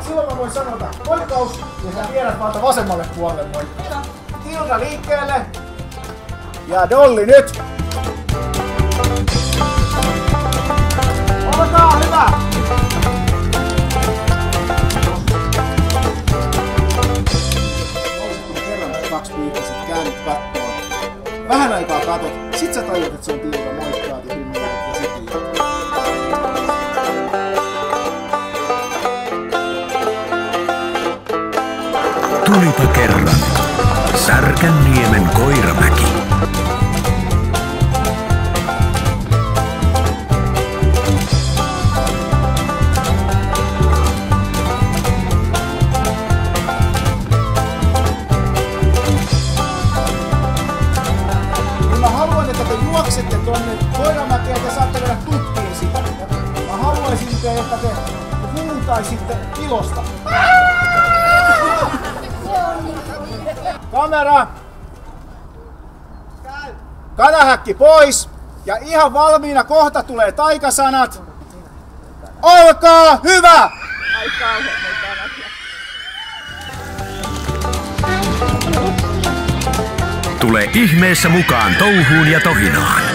Silloin mä voin sanota moikkaus ja sä tiedät vaan vasemmalle puolelle moi. Tilda liikkeelle. Ja Dolly nyt. Olkaa hyvä. Kerran 2 viikkoa sit käännyt kattoon. Vähän aikaa katot. Sit sä tajut, että se on Tilda, moikkaat ja hymyilet ja sitten jatkaa. Tulipa kerran. Särkänniemen Koiramäki. Mä haluan, että te juoksette tonne Koiramäkeen ja saatte mennä tutkiin sitä. Mä haluaisin, että te huutaisitte ilosta. Kamera! Kanahäkki pois! Ja ihan valmiina kohta tulee taikasanat. Olkaa hyvä! Tule ihmeessä mukaan touhuun ja tohinaan.